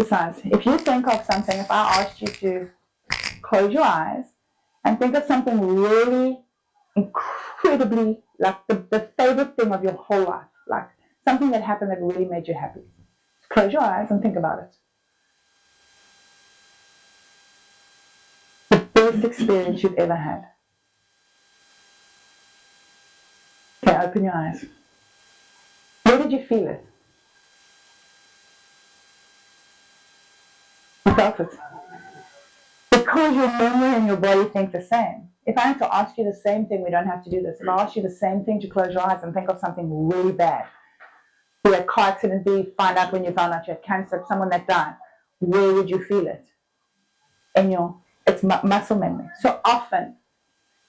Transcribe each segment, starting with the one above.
exercise. If you think of something, if I asked you to close your eyes and think of something really incredibly, like the favorite thing of your whole life, like something that happened that really made you happy. Close your eyes and think about it. The best experience you've ever had. Okay, open your eyes. Where did you feel it? You felt it. Because your memory and your body think the same. If I had to ask you the same thing, we don't have to do this. If I ask you the same thing to close your eyes and think of something really bad, be a car accident, find out when you found out you had cancer, someone that died, where would you feel it? It's muscle memory. So often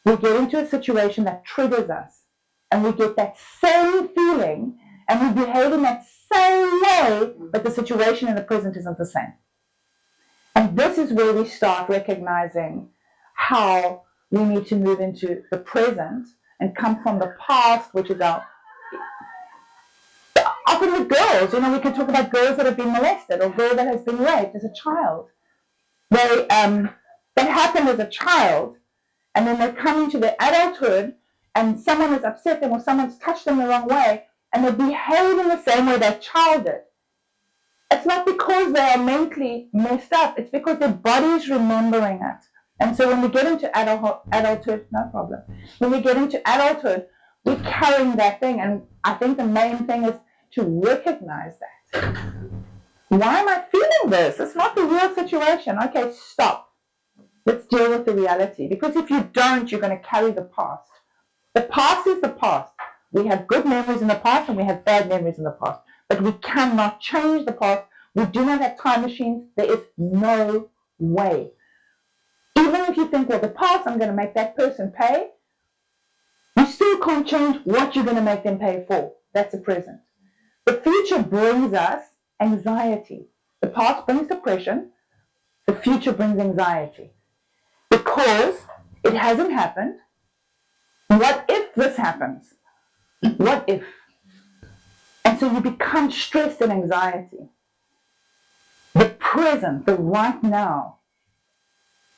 we get into a situation that triggers us and we get that same feeling and we behave in that same way, but the situation in the present isn't the same. And this is where we start recognizing how we need to move into the present and come from the past, which is often with girls, we can talk about girls that have been molested or girl that has been raped as a child. That happened as a child, and then they come into their adulthood and someone has upset them or someone's touched them the wrong way and they behave in the same way that child did. It's not because they are mentally messed up, it's because their body is remembering it. And so when we get into adulthood, no problem. When we get into adulthood, we're carrying that thing, and I think the main thing is to recognize that. Why am I feeling this? It's not the real situation. Okay, stop. Let's deal with the reality. Because if you don't, you're going to carry the past. The past is the past. We have good memories in the past and we have bad memories in the past. But we cannot change the past. We do not have time machines. There is no way. Even if you think, well, the past, I'm going to make that person pay, you still can't change what you're going to make them pay for. That's the present. The future brings us anxiety. The past brings depression. The future brings anxiety. Because it hasn't happened. What if this happens? What if? And so you become stressed and anxiety. The present, the right now,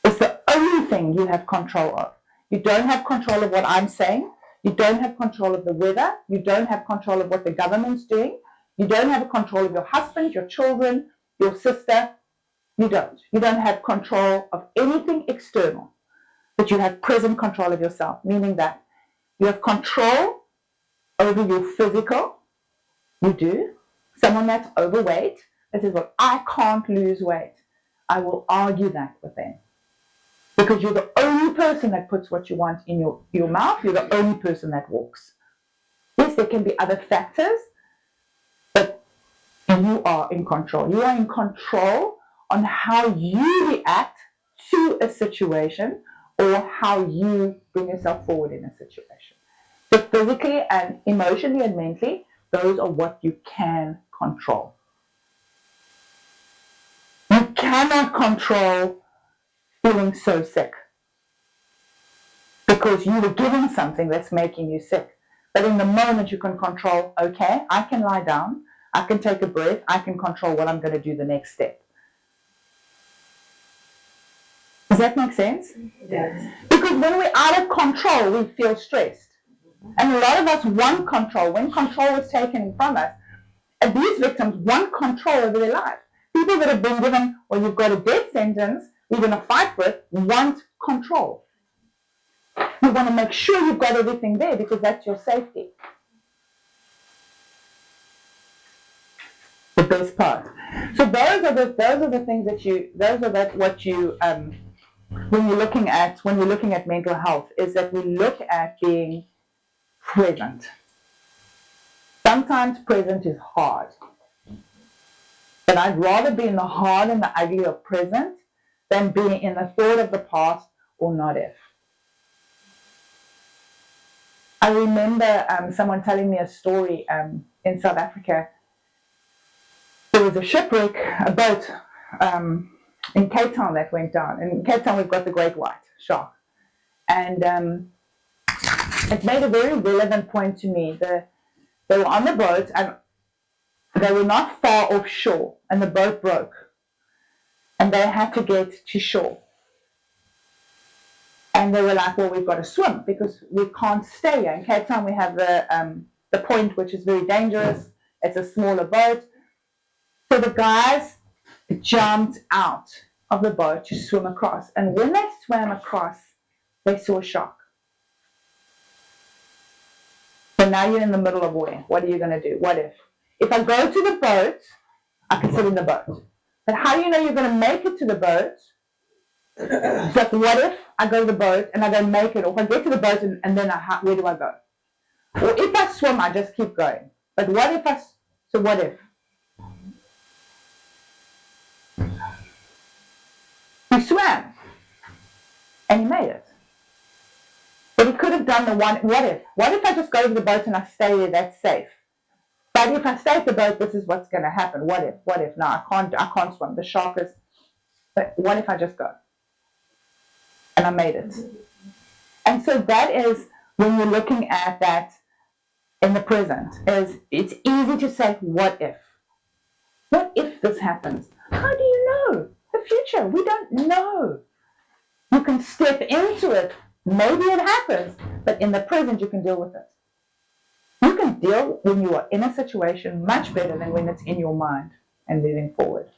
is the only thing you have control of. You don't have control of what I'm saying. You don't have control of the weather. You don't have control of what the government's doing. You don't have control of your husband, your children, your sister. You don't. You don't have control of anything external. But you have present control of yourself, meaning that you have control over your physical. You do. Someone that's overweight, that says, well, I can't lose weight. I will argue that with them. Because you're the only person that puts what you want in your mouth. You're the only person that walks. Yes, there can be other factors, but you are in control. You are in control on how you react to a situation or how you bring yourself forward in a situation. So physically and emotionally and mentally, those are what you can control. You cannot control feeling so sick because you were given something that's making you sick. But in the moment you can control, okay, I can lie down, I can take a breath, I can control what I'm going to do the next step. Does that make sense? Yes. Because when we're out of control, we feel stressed. And a lot of us want control. When control is taken from us, abuse victims want control over their life. People that have been given, or you've got a death sentence, you're going to fight with, want control. You want to make sure you've got everything there because that's your safety. The best part. So those are the things that when we're looking at mental health, is that we look at being present. Sometimes present is hard. But I'd rather be in the hard and the ugly of present than be in the thought of the past or not if. I remember someone telling me a story in South Africa. There was a shipwreck, a boat in Cape Town that went down. In Cape Town we've got the great white shark. And it made a very relevant point to me. They were on the boat and they were not far offshore and the boat broke. and they had to get to shore. And they were like, well, we've got to swim because we can't stay here. In Cape Town, we have the point, which is very dangerous. It's a smaller boat. So the guys jumped out of the boat to swim across. And when they swam across, they saw a shark. So now you're in the middle of where? What are you going to do? What if? If I go to the boat, I can sit in the boat. But how do you know you're going to make it to the boat? It's like, what if I go to the boat and I don't make it? Or if I get to the boat and then where do I go? Or if I swim, I just keep going. But what if so what if? He swam and he made it. But he could have done the one, what if? What if I just go to the boat and I stay there, that's safe. But if I stay at the boat, this is what's going to happen. What if? What if? No, I can't swim. The shark is, but what if I just go? And I made it. And so that is, when you're looking at that in the present, is it's easy to say, what if? What if this happens? How do you know? The future, we don't know. You can step into it. Maybe it happens, but in the present, you can deal with it. You can deal when you are in a situation much better than when it's in your mind and moving forward.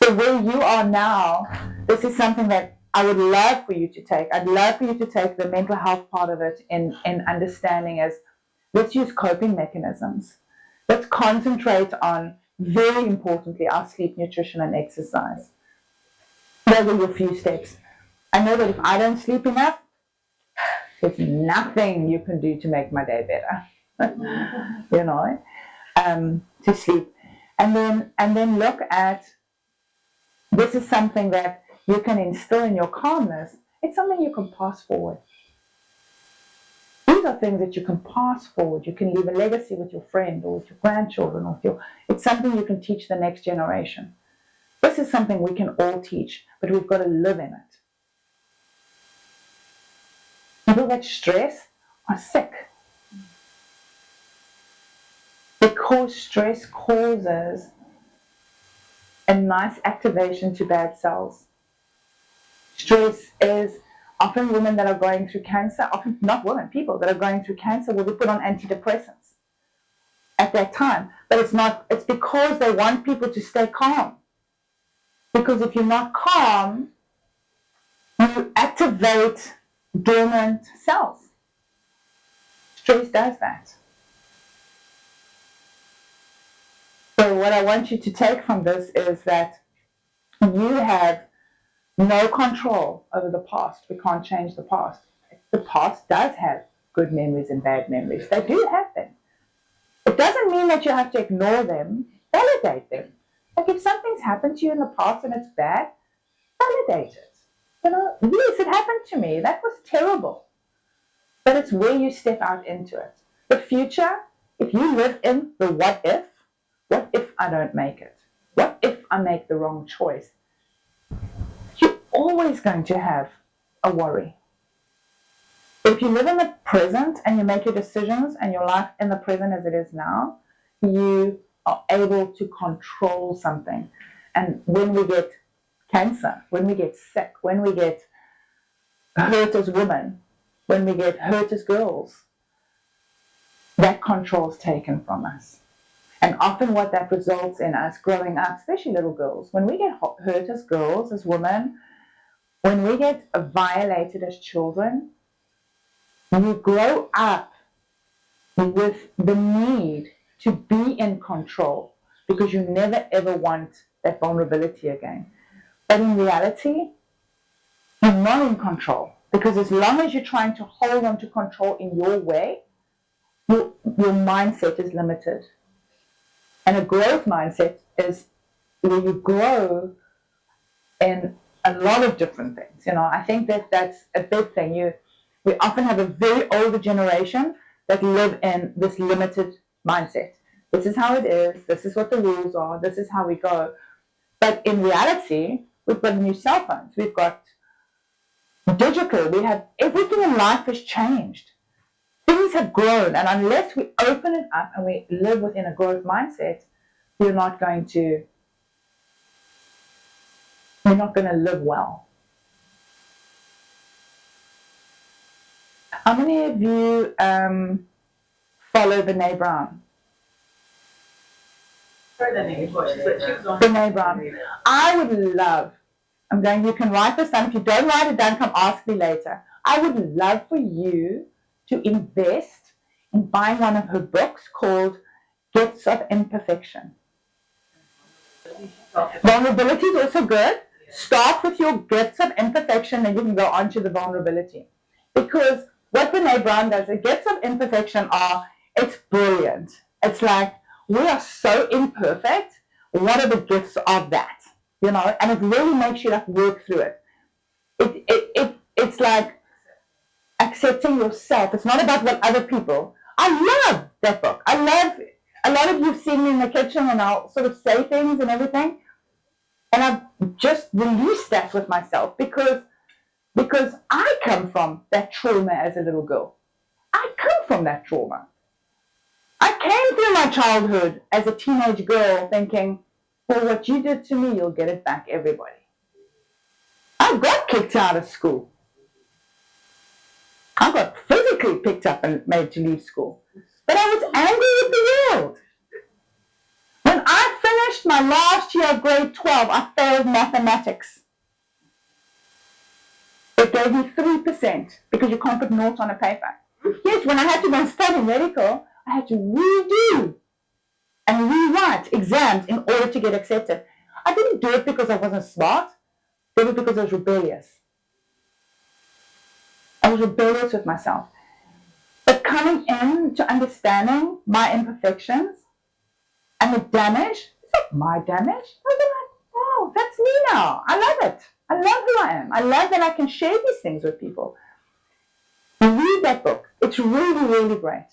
So where you are now, this is something that I would love for you to take. I'd love for you to take the mental health part of it in understanding as, let's use coping mechanisms. Let's concentrate on, very importantly, our sleep, nutrition, and exercise. Those are your few steps. I know that if I don't sleep enough, there's nothing you can do to make my day better, to sleep. And then look at, this is something that you can instill in your calmness. It's something you can pass forward. These are things that you can pass forward. You can leave a legacy with your friend or with your grandchildren. It's something you can teach the next generation. This is something we can all teach, but we've got to live in it. People that stress are sick because stress causes a nice activation to bad cells. Stress is often women that are going through cancer, often not women, people that are going through cancer will be put on antidepressants at that time. But it's because they want people to stay calm. Because if you're not calm, you activate dormant cells. Stress does that. So what I want you to take from this is that you have no control over the past. We can't change the past. The past does have good memories and bad memories. They do have them. It doesn't mean that you have to ignore them. Validate them. Like if something's happened to you in the past and it's bad, validate it. Yes, it happened to me. That was terrible. But it's where you step out into it. The future, if you live in the what if I don't make it? What if I make the wrong choice? You're always going to have a worry. But if you live in the present and you make your decisions and your life in the present as it is now, you are able to control something. And when we get cancer, when we get sick, when we get hurt as women, when we get hurt as girls, that control is taken from us. And often what that results in us growing up, especially little girls, when we get hurt as girls, as women, when we get violated as children, you grow up with the need to be in control because you never ever want that vulnerability again. But in reality, you're not in control because as long as you're trying to hold on to control in your way, your mindset is limited. And a growth mindset is where you grow in a lot of different things. I think that's a big thing. We often have a very older generation that live in this limited mindset. This is how it is. This is what the rules are. This is how we go. But in reality, we've got new cell phones. We've got digital. We have everything in life has changed. Things have grown. And unless we open it up and we live within a growth mindset, we're not going to you're not going to live well. How many of you follow Brené Brown? Brené Brown. I would love, you can write this down. If you don't write it down, come ask me later. I would love for you to invest in buying one of her books called Gifts of Imperfection. Vulnerability is also good. Start with your gifts of imperfection, and you can go on to the vulnerability. Because what Brené Brown does, the gifts of imperfection it's brilliant. It's like, we are so imperfect. What are the gifts of that? And it really makes you work through it. It's like accepting yourself. It's not about what other people. I love that book. I love, a lot of you've seen me in the kitchen and I'll sort of say things and everything. And I've just released that with myself because I come from that trauma as a little girl. I come from that trauma. I came through my childhood as a teenage girl thinking, well, what you did to me, you'll get it back, everybody. I got kicked out of school. I got physically picked up and made to leave school. But I was angry with the world. When I finished my last year of grade 12, I failed mathematics. It gave me 3% because you can't put notes on a paper. Yes, when I had to go and study medical, I had to redo and rewrite exams in order to get accepted. I didn't do it because I wasn't smart. I did it because I was rebellious. I was rebellious with myself. But coming in to understanding my imperfections and the damage, it's not my damage. I was like, oh, that's me now. I love it. I love who I am. I love that I can share these things with people. Read that book. It's really, really great.